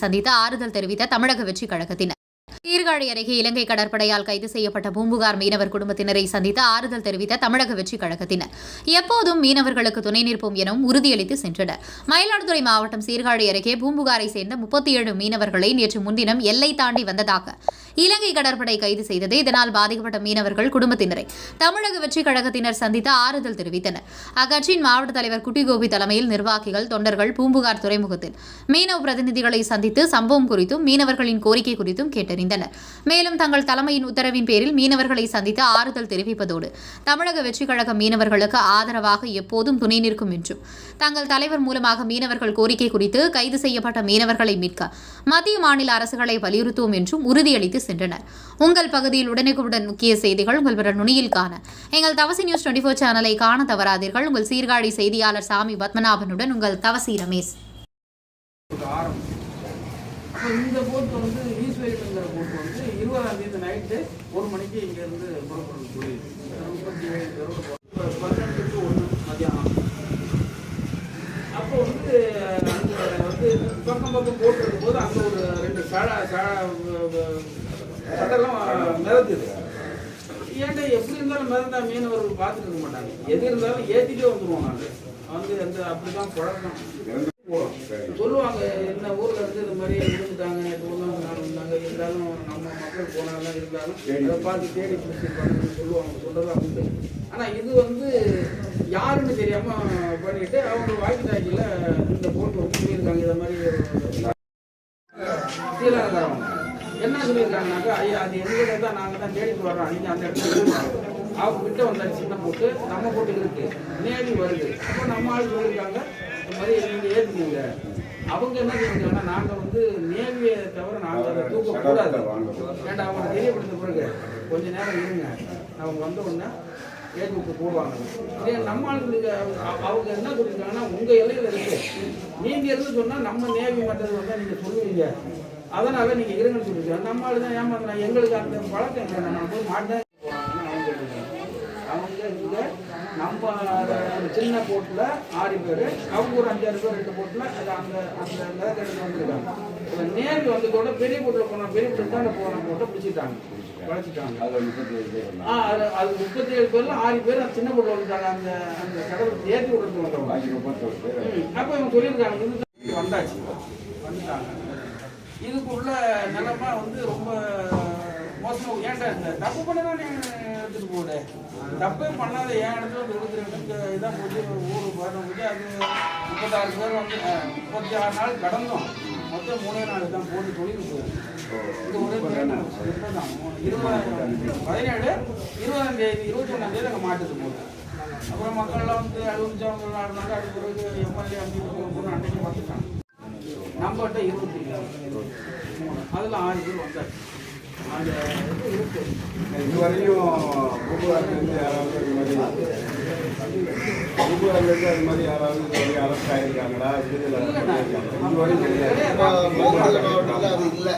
சந்தித்து ஆறுதல் தெரிவித்த தமிழக வெற்றிக் கழகத்தினர் சீர்காழி அருகே இலங்கை கடற்படையால் கைது செய்யப்பட்ட பூம்புகார் மீனவர் குடும்பத்தினரை சந்தித்து ஆறுதல் தெரிவித்த தமிழக வெற்றிக் கழகத்தினர் எப்போதும் மீனவர்களுக்கு துணை நிற்போம் எனவும் உறுதியளித்து சென்றனர். மயிலாடுதுறை மாவட்டம் சீர்காழி அருகே பூம்புகாரை சேர்ந்த 37 மீனவர்களை நேற்று முன்தினம் எல்லை தாண்டி வந்ததாக இலங்கை கடற்படை கைது செய்தது. இதனால் பாதிக்கப்பட்ட மீனவர்கள் குடும்பத்தினரை தமிழக வெற்றிக் கழகத்தினர் சந்தித்து ஆறுதல் தெரிவித்தனர். அக்கட்சியின் மாவட்ட தலைவர் குட்டிகோபி தலைமையில் நிர்வாகிகள், தொண்டர்கள் பூம்புகார் துறைமுகத்தில் மீனவ பிரதிநிதிகளை சந்தித்து சம்பவம் குறித்தும் மீனவர்களின் கோரிக்கை குறித்தும் கேட்டறிந்தனர். மேலும் தங்கள் தலைமையின் உத்தரவின் பேரில் மீனவர்களை சந்தித்து ஆறுதல் தெரிவிப்பதோடு தமிழக வெற்றிக் கழக மீனவர்களுக்கு ஆதரவாக எப்போதும் துணை நிற்கும் என்றும் தங்கள் தலைவர் மூலமாக மீனவர்கள் கோரிக்கை குறித்து கைது செய்யப்பட்ட மீனவர்களை மீட்க மத்திய மாநில அரசுகளை வலியுறுத்துவோம் என்றும் உறுதியளித்து சென்றனர். உங்கள் பகுதியில் உடனுக்குடன் முக்கிய செய்திகள் உங்கள் நுனியில் காண எங்கள் தவசி நியூஸ் 24 சேனலை காண தவறாதீர்கள். உங்கள் சீர்காழி செய்தியாளர் சாமி பத்மநாபனுடன் உங்கள் தவசி ரமேஷ். இந்த போட்டு வந்து ஈஸ்வரிங்கிற போட்டு வந்து 20ஆம் தேதி நைட்டு 1 மணிக்கு இங்கேருந்து புறப்படுறது சொல்லி 12 to 1 மதியானம். அப்போ வந்து அங்கே வந்து பக்கம் போட்டு இருக்கும்போது அங்கே ஒரு 2 சடெல்லாம் மிதக்குது. ஏன்டா எப்படி இருந்தாலும் மிதந்தா மீனவர்கள் பார்த்துட்டு இருக்க மாட்டாங்க. எது இருந்தாலும் ஏற்றிட்டே வந்துடுவோம். நாங்கள் வந்து அந்த அப்படி தான் பழக்கம் சொல்லுவாங்க. என்ன ஊரில் இருந்து இந்த மாதிரி இருந்துட்டாங்க, இருந்தாங்க, இருந்தாலும் நம்ம மக்கள் போனாலும் இருந்தாலும் அதை பார்த்து தேடி பிடிச்சிருப்பாங்கன்னு சொல்லுவாங்க. சொல்றதான் உண்டு. ஆனால் இது வந்து யாருன்னு தெரியாமல் பண்ணிட்டு அவங்க வாக்கிட்டாக்கில் இந்த போட்டு வந்து சொல்லியிருக்காங்க. இதை மாதிரி ஸ்ரீலங்காரவங்க என்ன சொல்லியிருக்காங்கனாக்கா, ஐயா அது எங்ககிட்ட தான் நாங்கள் தான் தேடிட்டு வர்றோம். நீங்கள் அந்த இடத்துல அவங்க கிட்ட வந்தாச்சு. சின்ன போட்டு நம்ம போட்டு இருக்கு, நேவி வருது. அப்போ நம்ம ஆள் சொல்லியிருக்காங்க இந்த மாதிரி நீங்கள் ஏற்றுக்கீங்க. அவங்க என்ன சொல்லியிருக்காங்கன்னா, நாங்கள் வந்து நேவியை தவிர நாங்கள் அதை தூக்கக்கூடாது. ஏன்டா அவங்க தெரியப்படுத்த பிறகு கொஞ்ச நேரம் இருங்க, அவங்க வந்த உடனே ஏற்றி விட்டு போடுவாங்க. இதே நம்ம ஆளுங்களுக்கு அவங்க என்ன சொல்லியிருக்காங்கன்னா, உங்கள் எல்லையில் இருக்கு, நீங்கள் இருந்து சொன்னால் நம்ம நேவி மற்றது வந்தால் நீங்கள் சொல்லுவீங்க, அதனால நீங்கள் இருங்கன்னு சொல்லியிருக்காங்க. நம்ம ஆளு தான் ஏமாத்துறாங்க. எங்களுக்கு அந்த பழக்கம் இல்லை. நான் போய் மாட்டேன். அவங்க இங்கே நம்ம சின்ன போட்டில் 6 பேர், அவங்க ஒரு 5-6 பேர் 2 போட்டில் அது அந்த அந்த நிலக்கடலில் வந்துருக்காங்க. நேர்ந்து வந்ததோட பெரிய போட்டில் போனால் பெரிய போட்டில் தான் போன போட்டை பிடிச்சிட்டாங்க, வளைச்சிட்டாங்க. அது 37 பேரில் 6 பேர் அந்த சின்ன போட்டில் வந்துட்டாங்க. அந்த அந்த கடலை ஏற்றி விடுறது வந்தவங்க. அப்போ இவங்க சொல்லியிருக்காங்க இது வந்தாச்சு, வந்துட்டாங்க. இதுக்குள்ள நிலைமை வந்து ரொம்ப மோசமாக. ஏன்டா இந்த தப்பு பண்ணதான் எடுத்துட்டு போகுது, தப்பே பண்ணாத என் இடத்துல வந்து கொடுக்குறவங்க இதான் போச்சு. ஊர் போயிடும் போது அது 36 பேர் வந்து 36 நாள் கடந்தோம். மொத்தம் 3 நாள் தான் போட்டு தொழில் போயிடும். இந்த ஒரே தான் 17, 20ஆம் தேதி 21ஆம் தேதி அங்கே மாட்டுது போகுது. அப்புறம் மக்கள்லாம் வந்து அழுவிச்சவங்க ஆடினாங்க. அதுக்கு பிறகு எம்எல்ஏ அப்படின்னு அன்றைக்கு பார்த்துட்டாங்க. நம்மகிட்ட 23, அதில் 6 பேர் வந்தாச்சு. அந்த இது இருக்கு. இதுவரையும் பூம்புகார்லேருந்து யாராவது அது மாதிரி யாராவது அரெஸ்ட் ஆகிருக்காங்களா? அது இல்லை.